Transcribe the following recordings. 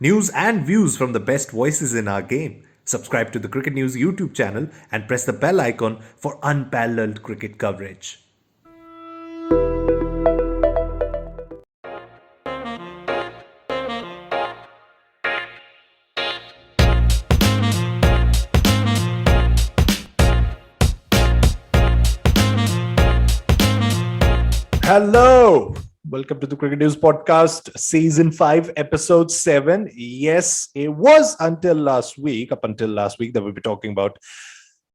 News and views from the best voices in our game. Subscribe to the Cricket News YouTube channel and press the bell icon for unparalleled cricket coverage. Hello. Welcome to the Cricket News Podcast, Season 5, Episode 7. Yes, it was up until last week that we were talking about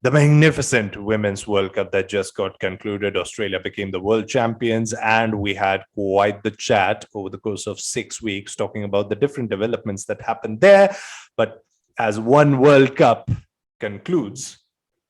the magnificent Women's World Cup that just got concluded. Australia became the world champions, and we had quite the chat over the course of 6 weeks talking about the different developments that happened there. But as one World Cup concludes,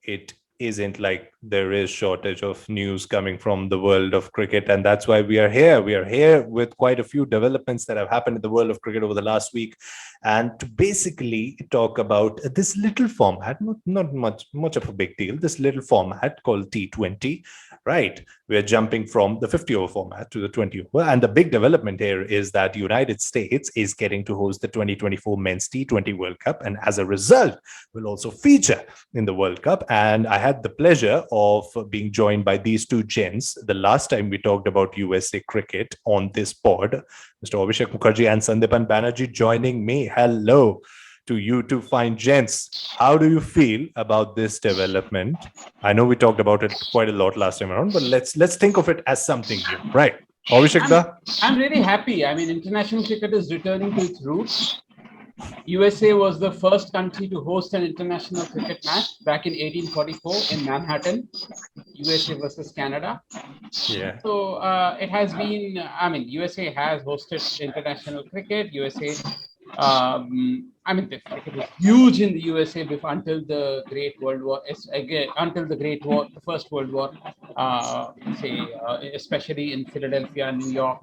it isn't like there is shortage of news coming from the world of cricket, and that's why we are here. We are here with quite a few developments that have happened in the world of cricket over the last week, and to basically talk about this little format, not much of a big deal, this little format called T20, right? We're jumping from the 50-over format to the 20-over, and the big development here is that the United States is getting to host the 2024 Men's T20 World Cup, and as a result, will also feature in the World Cup. And I had the pleasure of being joined by these two gents. The last time we talked about USA cricket on this pod, Mr. Abhishek Mukherjee and Sandipan Banerjee joining me. Hello to you two fine gents. How do you feel about this development? I know we talked about it quite a lot last time around, but let's think of it as something new, right? Abhishek, I'm really happy. I mean, international cricket is returning to its roots. USA was the first country to host an international cricket match back in 1844 in Manhattan, USA versus Canada. Yeah. So it has been, USA has hosted international cricket. The cricket was huge in the USA until the Great World War, the First World War, especially in Philadelphia, New York,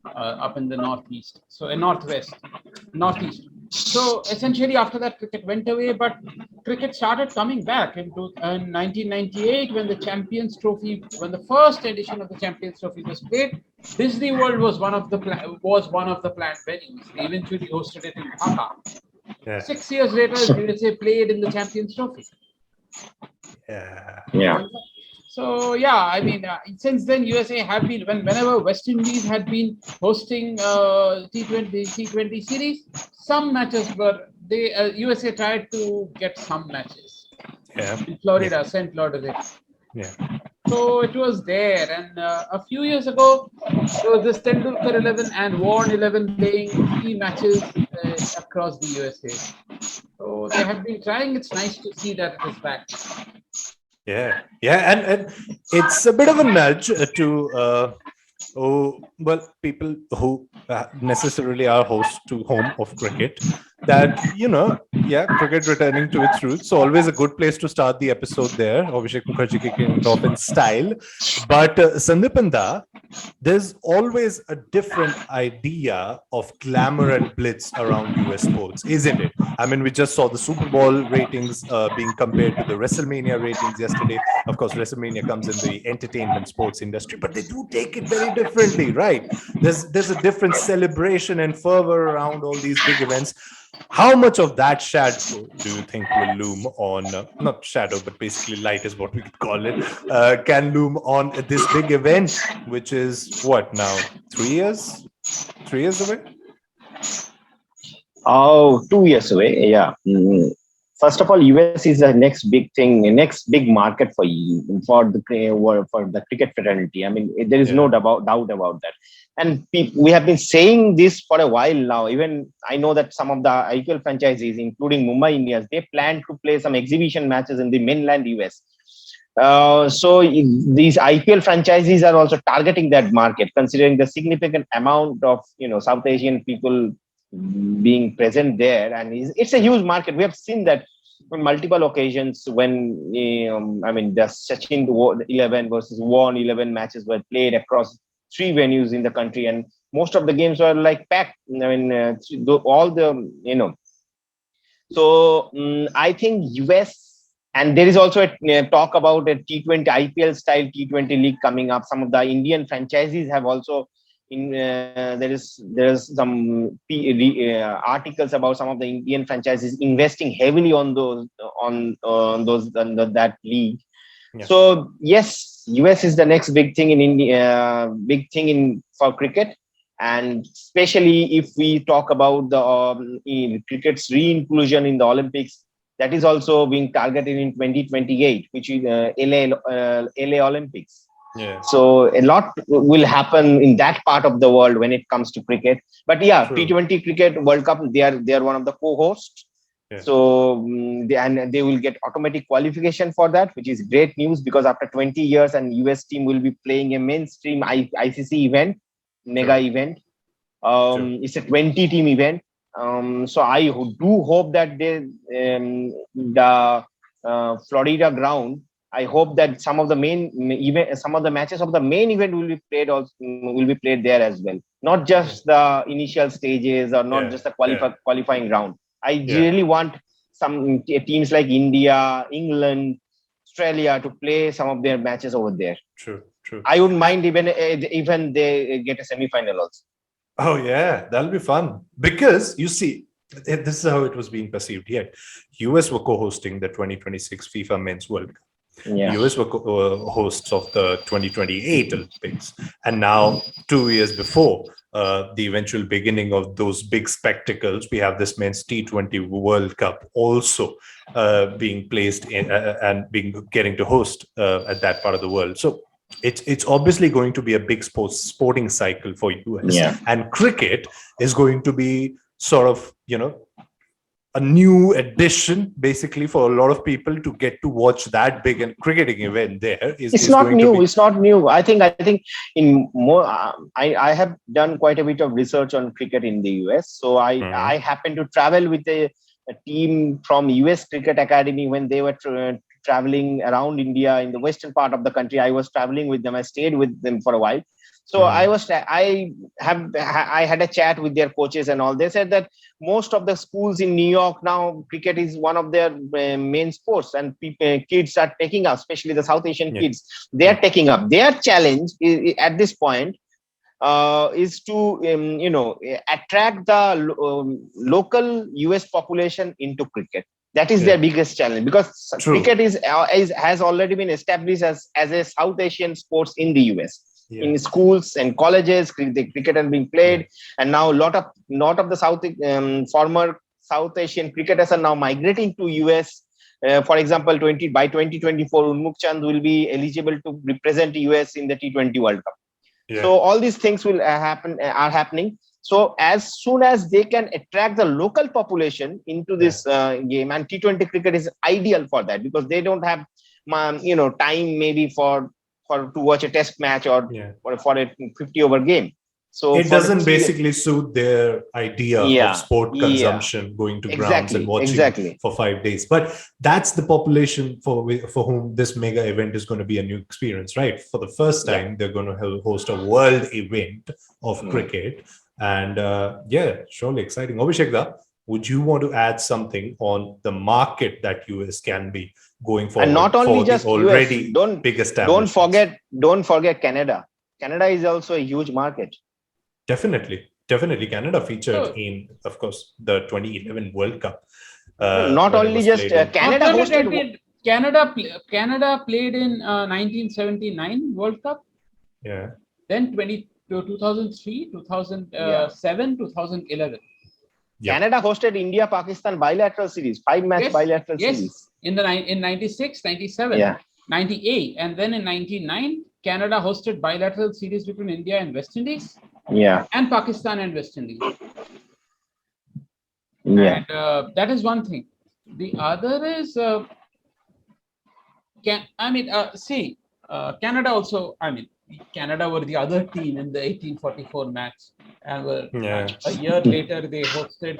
up in the Northeast. So in Northeast. So essentially after that, cricket went away, but cricket started coming back in 1998 when the first edition of the Champions Trophy was played. Disney World was one of the planned venues. They eventually hosted it in Dhaka. Yeah. 6 years later, USA played in the Champions Trophy. Yeah. So since then USA have been whenever West Indies had been hosting T20 series, some matches were USA tried to get some matches. Yeah. In Florida, St. Lauderdale. Yeah. So it was there, and a few years ago, there was this Tendulkar 11 and Warren 11 playing 3 matches across the USA. So they have been trying. It's nice to see that it is back. Yeah, and it's a bit of a nudge to people who necessarily are host to home of cricket, that cricket returning to its roots. So always a good place to start the episode there. Abhishek Mukherjee kicking it off in style, but Sandipanda, there's always a different idea of glamour and blitz around US sports, isn't it? I mean, we just saw the Super Bowl ratings being compared to the WrestleMania ratings yesterday. Of course, WrestleMania comes in the entertainment sports industry, but they do take it very differently, right? There's a different celebration and fervor around all these big events. How much of that shadow do you think will loom on, not shadow, but basically light is what we could call it, can loom on this big event, which is what now, 3 years? 3 years away? Oh, 2 years away. Yeah. First of all, US is the next big thing, next big market for the cricket fraternity. I mean, there is no doubt about that. And we have been saying this for a while now. Even I know that some of the IPL franchises, including Mumbai Indians, they plan to play some exhibition matches in the mainland US. So these IPL franchises are also targeting that market, considering the significant amount of South Asian people being present there, and it's a huge market. We have seen that on multiple occasions when the Sachin 11 versus Warren 11 matches were played across 3 venues in the country, and most of the games were like packed. So I think US, and there is also a talk about a T20 IPL style T20 league coming up. Some of the Indian franchises have also There's some articles about some of the Indian franchises investing heavily on that league. Yeah. So yes, US is the next big thing in India, big thing for cricket, and especially if we talk about the in cricket's re-inclusion in the Olympics, that is also being targeted in 2028, which is LA Olympics. Yeah. So a lot will happen in that part of the world when it comes to cricket. But yeah, True. T20 Cricket World Cup, they are one of the co-hosts. Yeah. So they will get automatic qualification for that, which is great news, because after 20 years, an US team will be playing a mainstream ICC event, mega event. It's a 20-team event. So I do hope that the Florida ground, I hope that some of the matches of the main event will be played there as well. Not just the initial stages, or not just the qualifying round. I really want some teams like India, England, Australia to play some of their matches over there. True. I wouldn't mind even they get a semi-final also. Oh yeah, that'll be fun, because you see, this is how it was being perceived. Yet, US were co-hosting the 2026 FIFA Men's World Cup. Yeah. US were hosts of the 2028 Olympics, and now 2 years before the eventual beginning of those big spectacles, we have this men's T20 World Cup also being placed in and getting to host at that part of the world. So it's obviously going to be a big sporting cycle for US, and cricket is going to be sort of, a new addition basically for a lot of people to get to watch that big and cricketing event there. It's not new. I think in more, I have done quite a bit of research on cricket in the US. So I happened to travel with a team from US Cricket Academy when they were traveling around India in the western part of the country. I was traveling with them. I stayed with them for a while. So I had a chat with their coaches and all. They said that most of the schools in New York now, cricket is one of their main sports, and kids are taking up, especially the South Asian kids. They are taking up. Their challenge at this point is to attract the local US population into cricket. That is their biggest challenge, because cricket has already been established as a South Asian sports in the US. In schools and colleges, cricket has been played, and now a lot of the former South Asian cricketers are now migrating to US. For example, by 2024, Mukherjee will be eligible to represent US in the T20 World Cup. So all these things will are happening. So as soon as they can attract the local population into this game, and T20 cricket is ideal for that, because they don't have time maybe to watch a test match or for a 50-over game. So it doesn't basically suit their idea of sport consumption, going to grounds and watching for 5 days. But that's the population for whom this mega event is going to be a new experience, right? For the first time, they're going to host a world event of cricket. And surely exciting. Abhishek, would you want to add something on the market that US can be going forward? And not only just already US, big establishments. Don't forget Canada. Canada is also a huge market. Definitely. Canada featured in, of course, the 2011 World Cup. Not only just Canada hosted. Canada played in 1979 World Cup. Yeah. Then 2003, 2007, 2011. Canada hosted India-Pakistan bilateral series, 5-match bilateral series. In 96, 97, 98, and then in 99, Canada hosted bilateral series between India and West Indies. And Pakistan and West Indies. And that is one thing. The other is, Canada also, Canada were the other team in the 1844 match, and a year later they hosted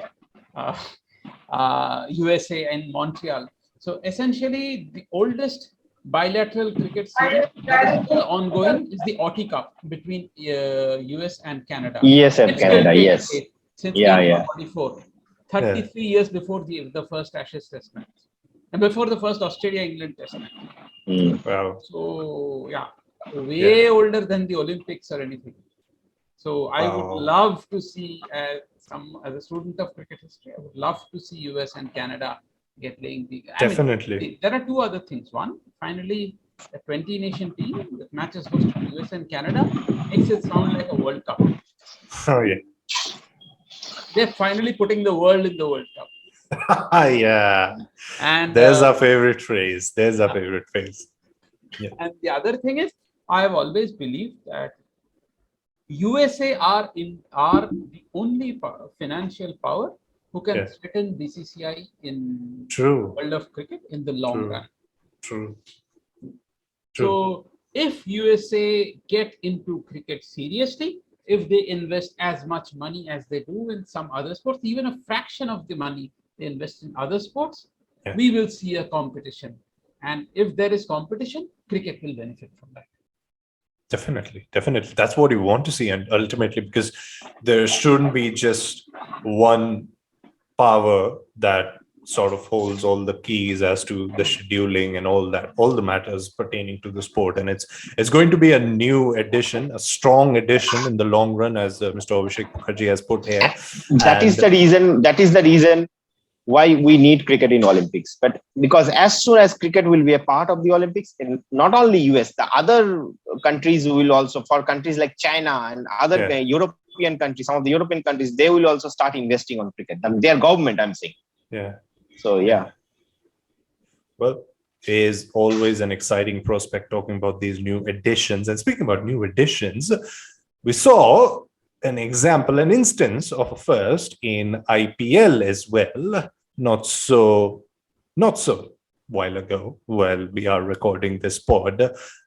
USA in Montreal. So essentially, the oldest bilateral cricket series that is still ongoing is the Auty Cup between US and Canada. Yes, and Canada, yes. Since 1844, 33 years before the first Ashes Test match, and before the first Australia-England Test match. Wow. So way older than the Olympics or anything. So I would love to see as a student of cricket history, I would love to see US and Canada get playing the. Definitely. There are two other things. One, finally, a 20 nation team with matches hosted to US and Canada makes it sound like a World Cup. Oh yeah. They're finally putting the world in the World Cup. Yeah. And there's our favorite phrase. There's our favorite phrase. Yeah. And the other thing is, I have always believed that USA are the only financial power who can threaten BCCI in True. world of cricket in the long run. True. So if USA get into cricket seriously, if they invest as much money as they do in some other sports, even a fraction of the money they invest in other sports, we will see a competition. And if there is competition, cricket will benefit from that. Definitely. That's what you want to see. And ultimately, because there shouldn't be just one power that sort of holds all the keys as to the scheduling and all the matters pertaining to the sport. And it's going to be a new addition, a strong addition in the long run, as Mr. Abhishek Mukherjee has put here. That is the reason why we need cricket in Olympics. But because as soon as cricket will be a part of the Olympics, and not only US, the other countries will also, for countries like China and other European countries, some of the European countries, they will also start investing on cricket. I mean, their government, I'm saying. Yeah. So, yeah. Well, it is always an exciting prospect talking about these new additions. And speaking about new additions, we saw an instance of a first in IPL as well. Not so while ago, while we are recording this pod,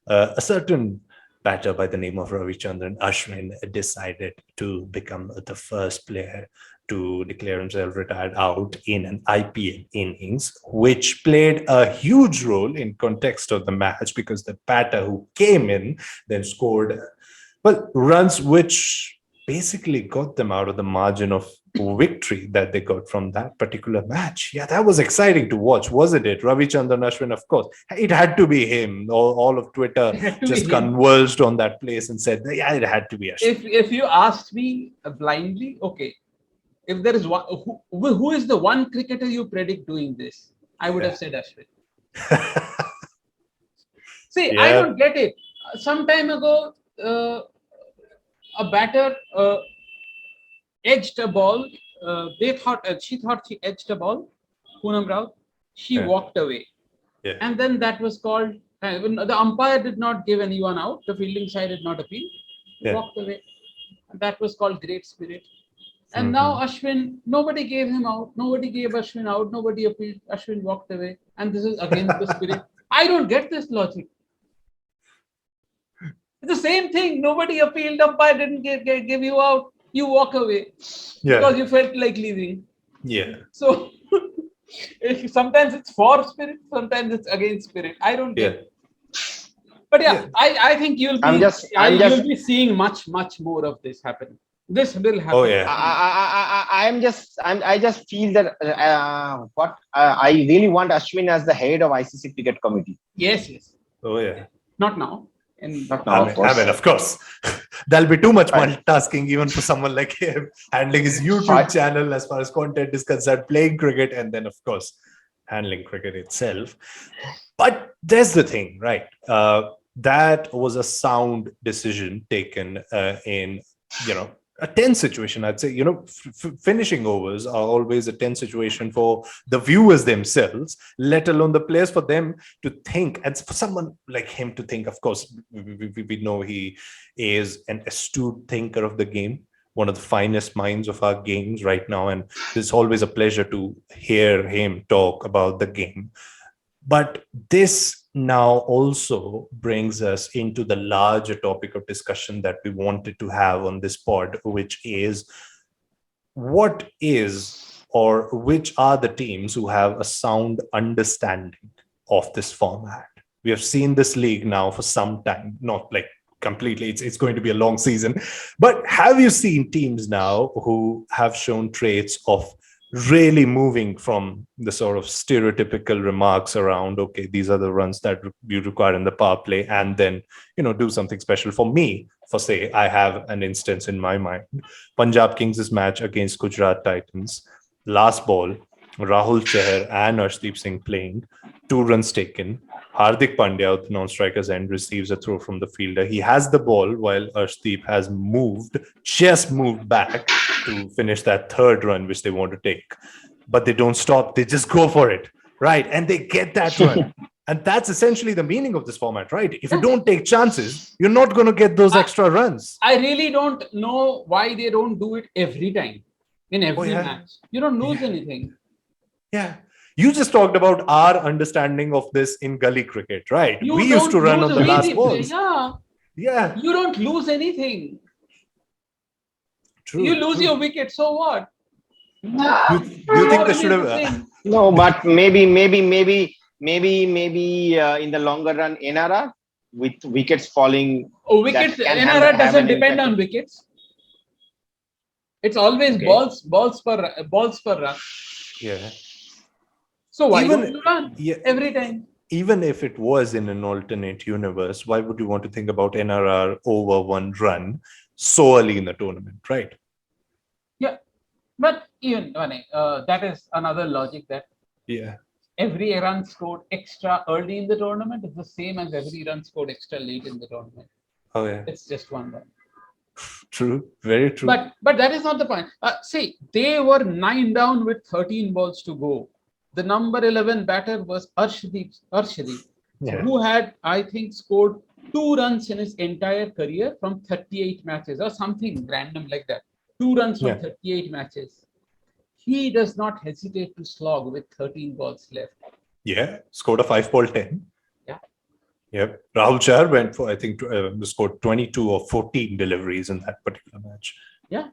a certain batter by the name of Ravi Ashwin decided to become the first player to declare himself retired out in an IPL innings, which played a huge role in context of the match, because the batter who came in then scored runs which basically got them out of the margin of victory that they got from that particular match. Yeah, that was exciting to watch, wasn't it? Ravi Ashwin, of course. It had to be him. All of Twitter just converged on that place and said, yeah, it had to be Ashwin. If you asked me blindly, okay, if there is one, who is the one cricketer you predict doing this? I would have said Ashwin. See, I don't get it. Some time ago, a batter edged a ball. She thought she edged a ball. Poonam Rao. She walked away. Yeah. And then that was called. The umpire did not give anyone out. The fielding side did not appeal. He walked away. And that was called great spirit. And now Ashwin, nobody gave him out. Nobody gave Ashwin out. Nobody appealed. Ashwin walked away. And this is against the spirit. I don't get this logic. It's the same thing. Nobody appealed. Umpire didn't give you out. You walk away because you felt like leaving. Yeah. So sometimes it's for spirit. Sometimes it's against spirit. I don't get it. But I think you'll be seeing much more of this happening. This will happen. Oh yeah. I just feel that I really want Ashwin as the head of ICC Cricket Committee. Yes. Oh yeah. Not now. Of course. There'll be too much multitasking even for someone like him, handling his YouTube channel as far as content is concerned, playing cricket, and then of course handling cricket itself. But there's the thing, right? That was a sound decision taken in a tense situation. I'd say, finishing overs are always a tense situation for the viewers themselves, let alone the players, for them to think. And for someone like him to think, of course, we know he is an astute thinker of the game, one of the finest minds of our games right now. And it's always a pleasure to hear him talk about the game. But this now also brings us into the larger topic of discussion that we wanted to have on this pod, which is which are the teams who have a sound understanding of this format. We have seen this league now for some time, not like completely, it's going to be a long season, but have you seen teams now who have shown traits of really moving from the sort of stereotypical remarks around, okay, these are the runs that you require in the power play, and then, do something special. For me, for say, I have an instance in my mind. Punjab Kings' match against Gujarat Titans, last ball, Rahul Chahar and Arshdeep Singh playing, 2 runs taken. Hardik Pandya, the non-striker's end, receives a throw from the fielder. He has the ball while Arshdeep has just moved back to finish that 3rd run, which they want to take. But they don't stop. They just go for it, right? And they get that run. And that's essentially the meaning of this format, right? If you don't take chances, you're not going to get those extra runs. I really don't know why they don't do it every time, in every match. You don't lose anything. Yeah. You just talked about our understanding of this in gully cricket, right? We used to run on the last balls. Yeah. You don't lose anything. True. You lose your wicket, so what? You think they should have? No, but maybe in the longer run, NRR with wickets falling. Oh, wickets. NRR doesn't depend on wickets. It's always balls per run. Yeah. So why don't you run every time? Even if it was in an alternate universe, why would you want to think about NRR over 1 run so early in the tournament, right? Yeah, but even that is another logic that every run scored extra early in the tournament is the same as every run scored extra late in the tournament. Oh yeah, it's just 1 run. True, very true. But that is not the point. See, they were 9 down with 13 balls to go. The number 11 batter was Arshdeep, who had, I think, scored 2 runs in his entire career from 38 matches or something random like that. 2 runs from 38 matches. He does not hesitate to slog with 13 balls left. Yeah, scored a 5-ball 10. Yeah. Yep. Rahul Chahar went for, I think, scored 22 or 14 deliveries in that particular match. Yeah.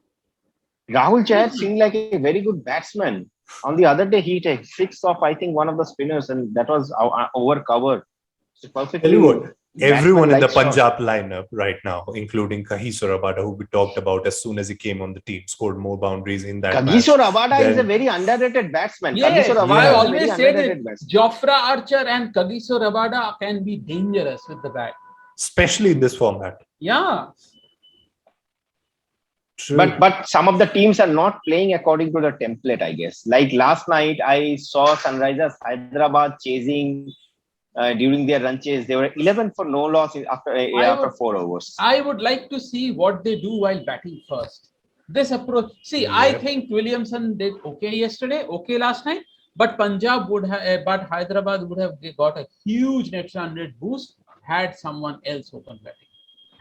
Rahul Chahar seemed like a very good batsman. On the other day, he took 6 off, I think, one of the spinners, and that was over cover. So perfectly. Everyone in the Punjab lineup right now, including Kagiso Rabada, who we talked about as soon as he came on the team, scored more boundaries in that match. Kagiso Rabada is a very underrated batsman. Yes, I always say that Jofra Archer and Kagiso Rabada can be dangerous with the bat. Especially in this format. Yeah. True. But some of the teams are not playing according to the template, I guess. Like last night, I saw Sunrisers Hyderabad chasing during their run chase. They were 11 for no loss after 4 overs. I would like to see what they do while batting first. This approach. See, I think Williamson did okay yesterday, okay last night, but Punjab would have, but Hyderabad would have got a huge net 100 boost had someone else open batting.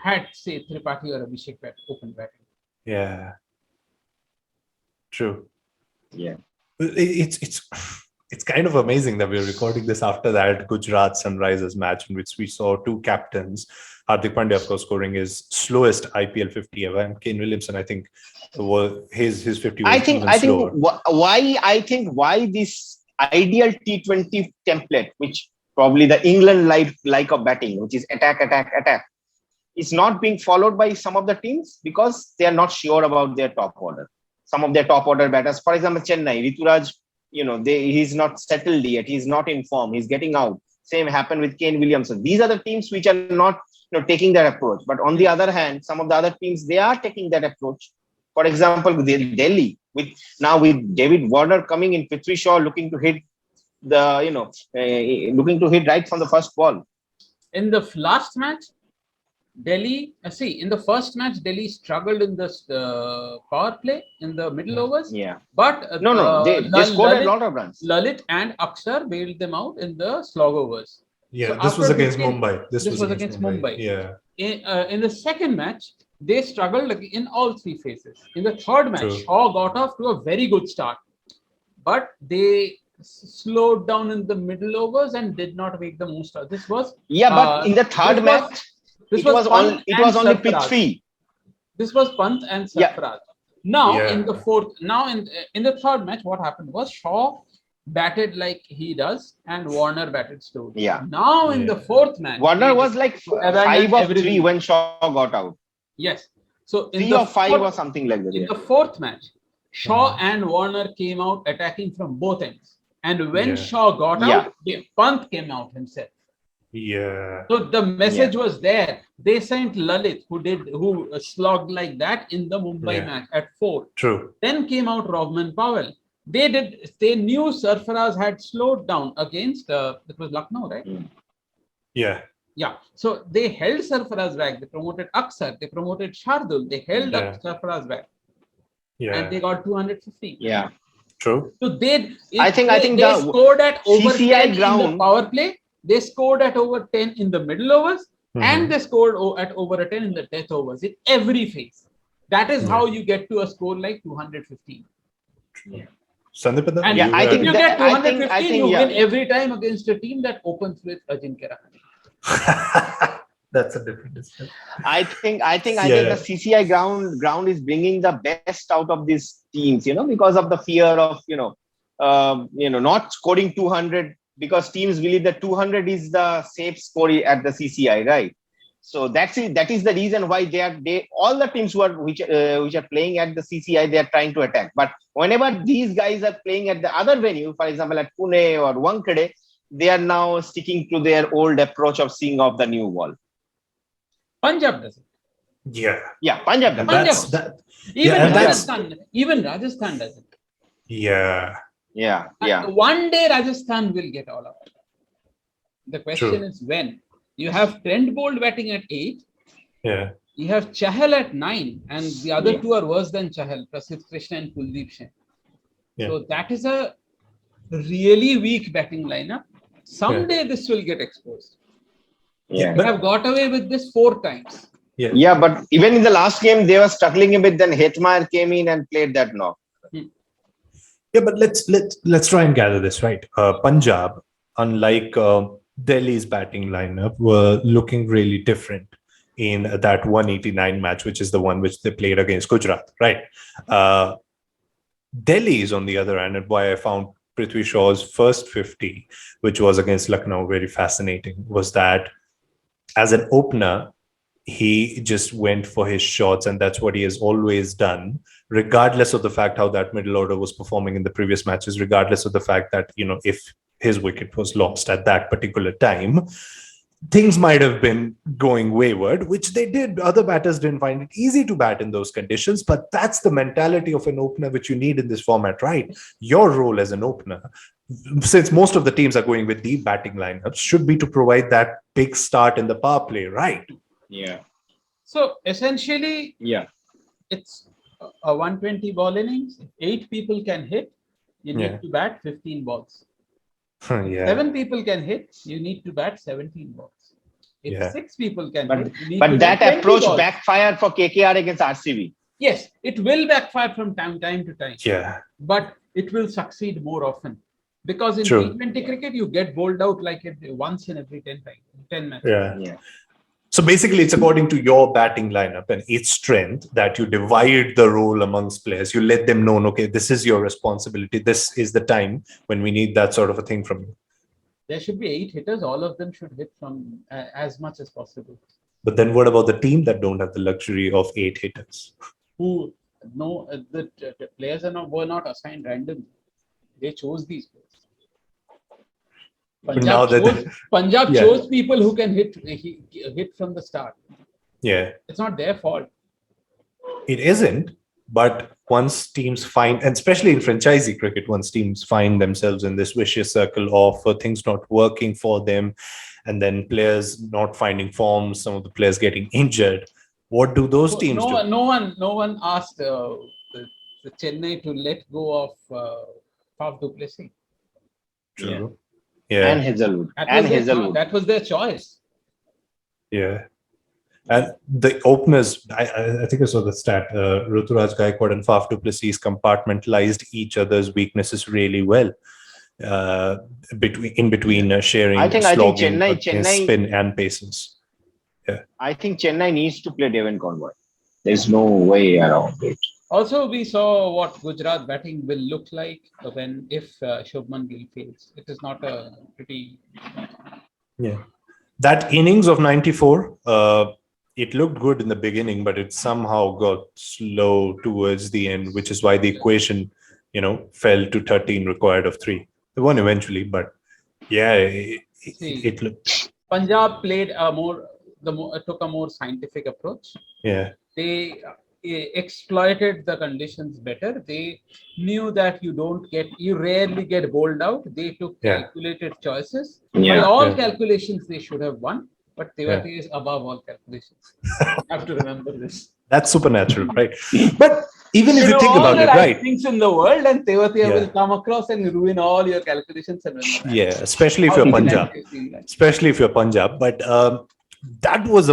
Had, say, Tripathi or Abhishek open batting. Yeah. True. Yeah. It's kind of amazing that we're recording this after that Gujarat Sunrisers match in which we saw 2 captains. Hardik Pandya, of course, scoring his slowest IPL 50 ever, and Kane Williamson, I think, his 50 was why this ideal T20 template, which probably the England like of batting, which is attack, is not being followed by some of the teams because they are not sure about their top order. Some of their top order batters, for example, Chennai, Rituraj, he's not settled yet. He's not in form. He's getting out. Same happened with Kane Williamson. These are the teams which are not taking that approach. But on the other hand, some of the other teams, they are taking that approach. For example, Delhi, with David Warner coming in, Prithvi Shaw looking to hit right from the first ball. In the last match, Delhi, in the first match, Delhi struggled in the power play in the middle overs. Yeah. But they scored a lot of runs. Lalit and Akshar bailed them out in the slog overs. Yeah, so this was against Mumbai. This was against Mumbai. Yeah. In the second match, they struggled in all 3 phases. In the third match, Shaw got off to a very good start, but they slowed down in the middle overs and did not make the most of this. Was but in the third match. It was only Prithvi. This was Pant and Sarfaraz. Now in the fourth, in the third match, what happened was Shaw batted like he does and Warner batted slowly. Yeah. Now in the fourth match, Warner was like 5 of 3 when Shaw got out. Yes. So in 3 of 5 or something like that. In the fourth match, Shaw and Warner came out attacking from both ends. And when Yeah. Shaw got Yeah. out, Pant came out himself. Yeah. So the message was there. They sent Lalit, who slogged like that in the Mumbai match at 4. True. Then came out Rovman Powell. They knew Sarfaraz had slowed down against it was Lucknow, right? Yeah. Yeah. So they held Sarfaraz back. They promoted Aksar. They promoted Shardul. They held Sarfaraz back. Yeah. And they got 250. Yeah. True. So they the scored at over CCI 10 in the power play. They scored at over 10 in the middle overs. And they scored at over a 10 in the death overs in every phase. That is how you get to a score like 215. Yeah. Sandipan, And I if think you get 215, you yeah. win every time against a team that opens with Ajinkya Rahane. That's a different discussion. I think the CCI ground is bringing the best out of these teams, because of the fear of not scoring 200, because teams believe that 200 is the safe score at the CCI, right? So that is the reason why all the teams which are playing at the CCI, they are trying to attack. But whenever these guys are playing at the other venue, for example at Pune or Wankhede, they are now sticking to their old approach of seeing off the new wall. Punjab does it. Yeah, Punjab does. That's that. Even Rajasthan does it. Yeah. And one day Rajasthan will get all of it. The question is when. You have Trent Bolt batting at 8. Yeah. You have Chahal at 9, and the other two are worse than Chahal, Prasidh Krishna and Kuldeep Singh. Yeah. So that is a really weak batting lineup. Someday this will get exposed. Yeah. They have got away with this 4 times. Yeah, but even in the last game, they were struggling a bit. Then Hetmeyer came in and played that knock. Yeah, but let's try and gather this right. Punjab, unlike Delhi's batting lineup, were looking really different in that 189 match, which is the one which they played against Gujarat, right? Delhi's, on the other hand, and why I found Prithvi Shaw's first 50, which was against Lucknow, very fascinating, was that as an opener, he just went for his shots, and that's what he has always done, regardless of the fact how that middle order was performing in the previous matches, regardless of the fact that, if his wicket was lost at that particular time, things might have been going wayward, which they did. Other batters didn't find it easy to bat in those conditions, but that's the mentality of an opener which you need in this format, right? Your role as an opener, since most of the teams are going with deep batting lineups, should be to provide that big start in the power play, right? Yeah. So essentially, it's a 120 ball innings. If 8 people can hit, you need to bat 15 balls. 7 people can hit, you need to bat 17 balls. If 6 people can hit, you need to that bat 20 approach balls. backfired for KKR against RCB. Yes, it will backfire from time to time. Yeah. But it will succeed more often. Because in T20 cricket, you get bowled out like once in every 10 matches. Yeah. So basically, it's according to your batting lineup and its strength that you divide the role amongst players. You let them know, okay, this is your responsibility. This is the time when we need that sort of a thing from you. There should be 8 hitters. All of them should hit from as much as possible. But then what about the team that don't have the luxury of 8 hitters? The players were not assigned randomly. They chose these players. Punjab chose people who can hit from the start. Yeah. It's not their fault. It isn't. But once teams find, and especially in franchisee cricket, once teams find themselves in this vicious circle of things not working for them, and then players not finding form, some of the players getting injured, what do those teams do? No one asked the Chennai to let go of Faf du Plessis. True. Yeah. And Hazelwood. That was their choice. Yeah. And the openers, I think I saw the stat, Ruturaj Gaikwad and Faf du Plessis compartmentalized each other's weaknesses really well. Between sharing, slogging, Chennai spin and paces. Yeah. I think Chennai needs to play Devon Conway. There's no way around it. Also, we saw what Gujarat batting will look like if Shubman Gill fails. It is not a pretty... Yeah. That innings of 94, it looked good in the beginning, but it somehow got slow towards the end, which is why the equation, fell to 13 required of 3. They won eventually, but yeah, it looked. Punjab played took a more scientific approach. Yeah. They exploited the conditions better. They knew that you rarely get bowled out. They took calculated choices. By all calculations, they should have won. But T20 is above all calculations. You have to remember this. That's supernatural, right? But even if you think about it, right? Things in the world, and T20 will come across and ruin all your calculations. Especially if you're Punjab. Especially if you're Punjab. But that was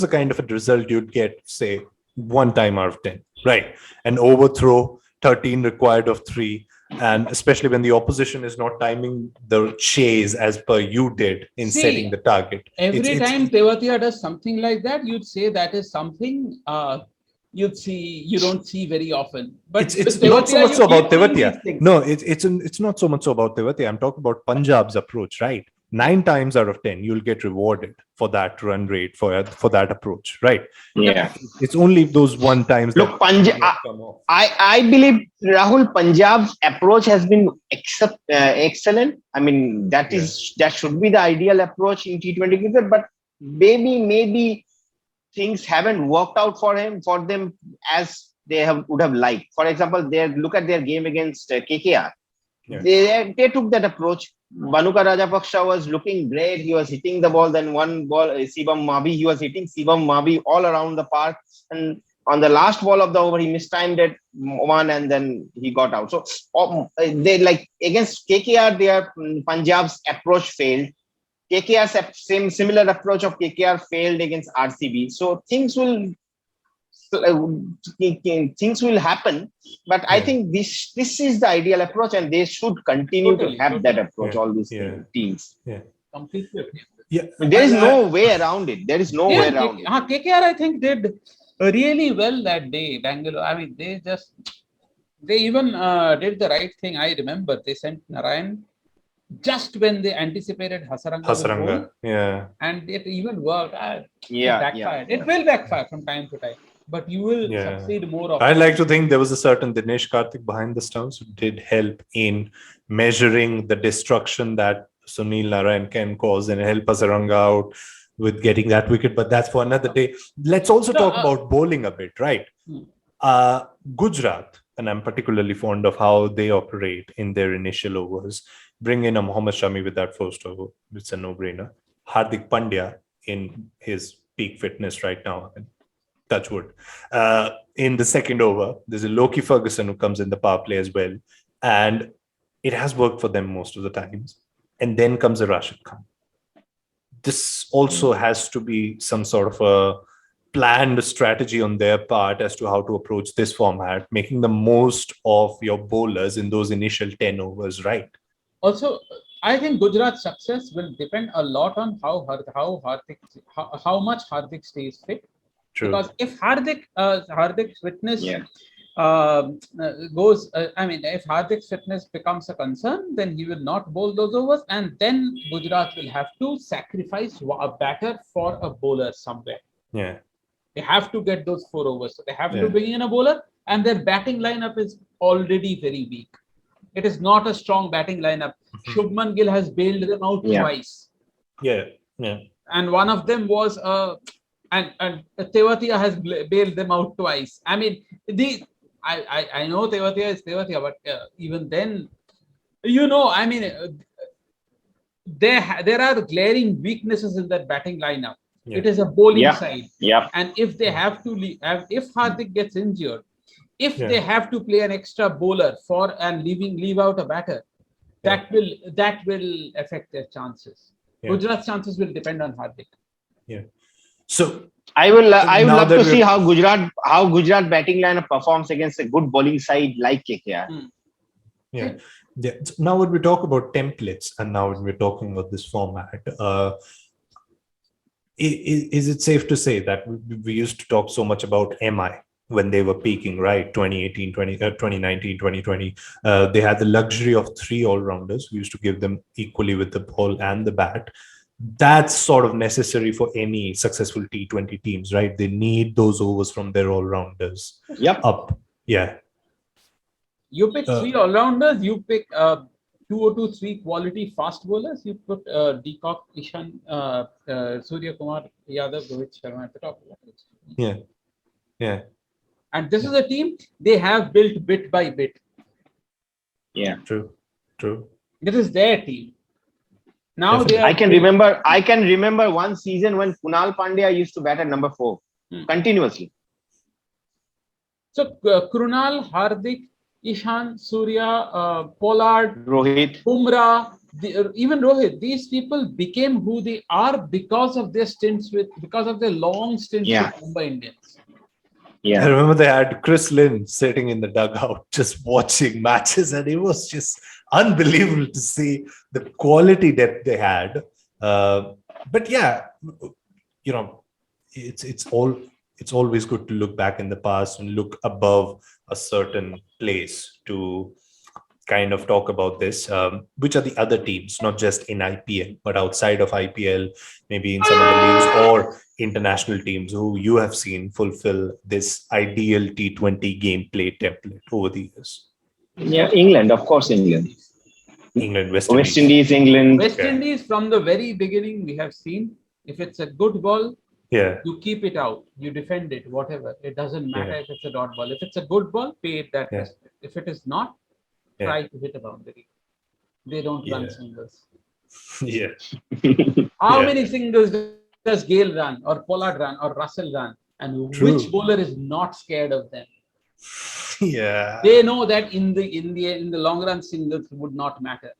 a kind of a result you'd get, say, 1 time out of 10, right? An overthrow, 13 required of 3. And especially when the opposition is not timing the chase as per you did in setting the target. Every time T20 does something like that, you'd say that is something you don't see very often. But it's not so much so about T20. No, it's not so much so about T20. I'm talking about Punjab's approach, right? 9 times out of 10, you'll get rewarded for that run rate, for that approach, right? Yeah. It's only those 1 times. Look, I believe, Rahul, Punjab's approach has been excellent. I mean, that should be the ideal approach in T20 cricket, but maybe things haven't worked out for them as they would have liked. For example, look at their game against KKR. Yeah. They took that approach. Bhanuka Rajapaksha was looking great. He was hitting the ball. Then one ball, Shivam Mavi, he was hitting Shivam Mavi all around the park. And on the last ball of the over, he mistimed it one, and then he got out. So they against KKR, their Punjab's approach failed. KKR's similar approach of KKR failed against RCB. So things will happen, but I think this is the ideal approach, and they should continue to have that approach. All these teams. Yeah, completely. Yeah, there is no way around it. There is no way around it. KKR, I think, did really well that day. Bangalore. I mean, they even did the right thing. I remember they sent Narayan just when they anticipated Hasaranga. And it even worked. It backfired. It will backfire from time to time. But you will succeed more often. I like to think there was a certain Dinesh Karthik behind the stumps who did help in measuring the destruction that Sunil Narayan can cause and help Hasaranga out with getting that wicket. But that's for another day. Let's also talk about bowling a bit, right? Gujarat, and I'm particularly fond of how they operate in their initial overs. Bring in a Mohammad Shami with that first over. It's a no-brainer. Hardik Pandya in his peak fitness right now. Touch wood. In the second over, there's a Loki Ferguson who comes in the power play as well. And it has worked for them most of the times. And then comes a Rashid Khan. This also has to be some sort of a planned strategy on their part as to how to approach this format, making the most of your bowlers in those initial 10 overs, right? Also, I think Gujarat's success will depend a lot on how much Hardik stays fit. True. Because if Hardik's fitness if Hardik's fitness becomes a concern, then he will not bowl those overs, and then Gujarat will have to sacrifice a batter for a bowler somewhere. Yeah, they have to get those 4 overs, so they have to bring in a bowler, and their batting lineup is already very weak. It is not a strong batting lineup. Shubman Gill has bailed them out twice. Yeah. And one of them was and T20 has bailed them out twice. I mean, I know T20 is T20, but even then, there are glaring weaknesses in that batting lineup. It is a bowling side. And if they have to leave, if Hardik gets injured, if they have to play an extra bowler leave out a batter, that will affect their chances. Gujarat's chances will depend on Hardik. Yeah. So I would love to see how Gujarat batting lineup performs against a good bowling side like KKR. Yeah. Now when we talk about templates, and now when we're talking about this format, is it safe to say that we used to talk so much about MI when they were peaking, right? 2018, 2019, 2020. They had the luxury of 3 all-rounders. We used to give them equally with the ball and the bat. that's sort of necessary for any successful T20 teams, right? They need those overs from their all-rounders. Yep. Up. Yeah. You pick three all-rounders, you pick 2 or 3 quality fast bowlers, you put Deepak, Ishan, Surya Kumar, Yadav, Rohit Sharma at the top. Yeah. Yeah. And this is a team they have built bit by bit. Yeah. True. This is their team. Now Definitely. I can remember one season when Kunal Pandya used to bat at number 4 continuously. So Krunal, Hardik, Ishan, Surya, Pollard, Rohit, Bumrah, even Rohit, these people became who they are because of their long stints Yeah. with Mumbai Indians. Yeah. I remember they had Chris Lynn sitting in the dugout just watching matches, and it was just unbelievable to see the quality that they had. But yeah, it's always good to look back in the past and look above a certain place to kind of talk about this. Which are the other teams, not just in IPL, but outside of IPL, maybe in some other leagues or international teams who you have seen fulfill this ideal T20 gameplay template over the years? Yeah, England, of course, England. West Indies, England. West Indies, from the very beginning, we have seen if it's a good ball, you keep it out, you defend it, whatever. It doesn't matter if it's a dot ball. If it's a good ball, pay it that respect. If it is not, try to hit a boundary. They don't run singles. Yeah. How many singles does Gale run, or Pollard run, or Russell run? And which bowler is not scared of them? Yeah. They know that in the long run, singles would not matter.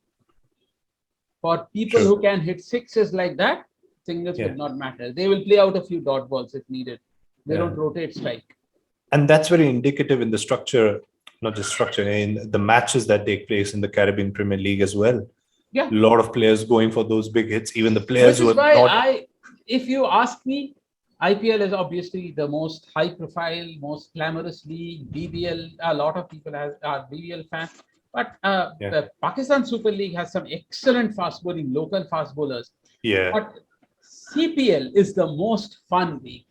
For people who can hit sixes like that, singles would not matter. They will play out a few dot balls if needed. They don't rotate strike. And that's very indicative in the structure, not just structure, in the matches that take place in the Caribbean Premier League as well. Yeah. A lot of players going for those big hits, even the players Which is who are not. if you ask me, IPL is obviously the most high profile, most glamorous league. BBL, a lot of people are BBL fans. But the Pakistan Super League has some excellent fast bowling, local fast bowlers. Yeah. But CPL is the most fun league.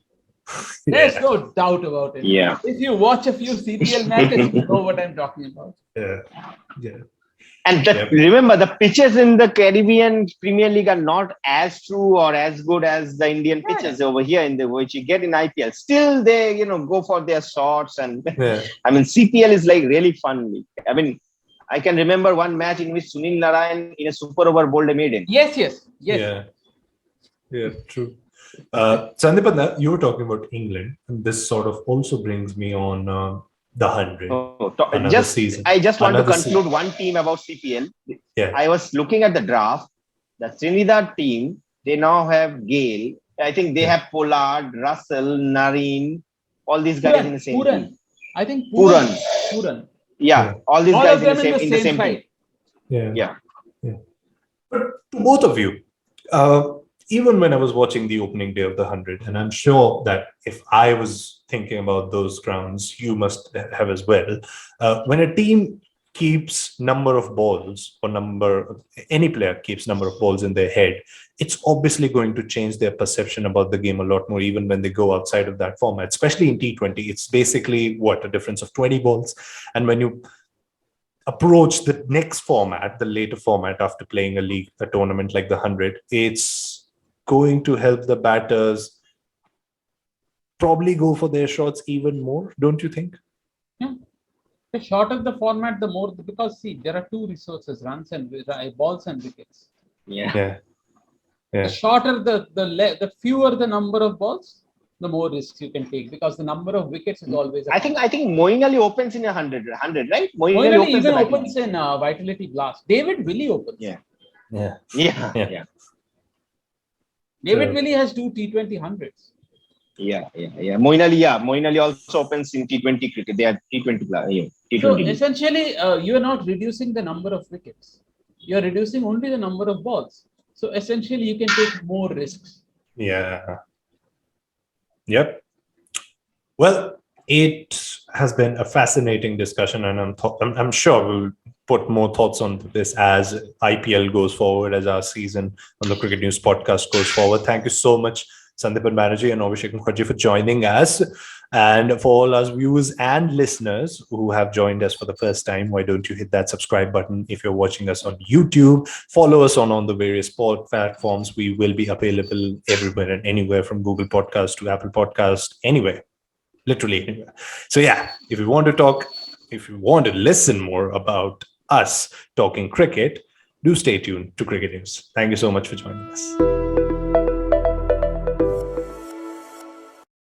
There's no doubt about it. Yeah. If you watch a few CPL matches, you know what I'm talking about. Yeah. And remember, the pitches in the Caribbean Premier League are not as true or as good as the Indian pitches over here which you get in IPL. Still, they go for their shots, and I mean, CPL is like really fun league. I mean, I can remember one match in which Sunil Narayan in a super over bowled a maiden. Yes. Yeah, true. Sandipan, you were talking about England, and this sort of also brings me on the 100. I just want to conclude one team about CPL. Yeah. I was looking at the draft. The Trinidad team, they now have Gale. I think they have Pollard, Russell, Nareen, all these guys in the same team. I think Puran. Yeah, all these guys in the same team. Yeah. But to both of you, even when I was watching the opening day of the 100, and I'm sure that if I was thinking about those grounds, you must have as well. When a team keeps number of balls any player keeps number of balls in their head, it's obviously going to change their perception about the game a lot more, even when they go outside of that format, especially in T20. It's basically a difference of 20 balls. And when you approach the next format, the later format after playing a tournament like the 100, it's going to help the batters probably go for their shots even more, don't you think? Yeah. The shorter the format, the more, because see, there are two resources: runs and balls and wickets. Yeah. The shorter the fewer the number of balls, the more risks you can take, because the number of wickets is always. I think Moeen Ali opens in 100, right? Moeen Ali even opens in Vitality Blast. David Willey opens. Yeah. David Willey has 2 T20 hundreds. Yeah. Moeen Ali also opens in T20 cricket. They are T20. So essentially, you are not reducing the number of wickets. You are reducing only the number of balls. So essentially, you can take more risks. Yeah. Yep. Well, it has been a fascinating discussion, and I'm sure we'll put more thoughts on this as IPL goes forward, as our season on the Cricket News podcast goes forward. Thank you so much, Sandipan Banerjee and Abhishek Mukherjee, for joining us. And for all our viewers and listeners who have joined us for the first time, why don't you hit that subscribe button if you're watching us on YouTube? Follow us on the various platforms. We will be available everywhere and anywhere, from Google Podcast to Apple Podcast, anywhere, literally anywhere. So yeah, if you want to talk, if you want to listen more about us talking cricket, do stay tuned to Cricket News. Thank you so much for joining us.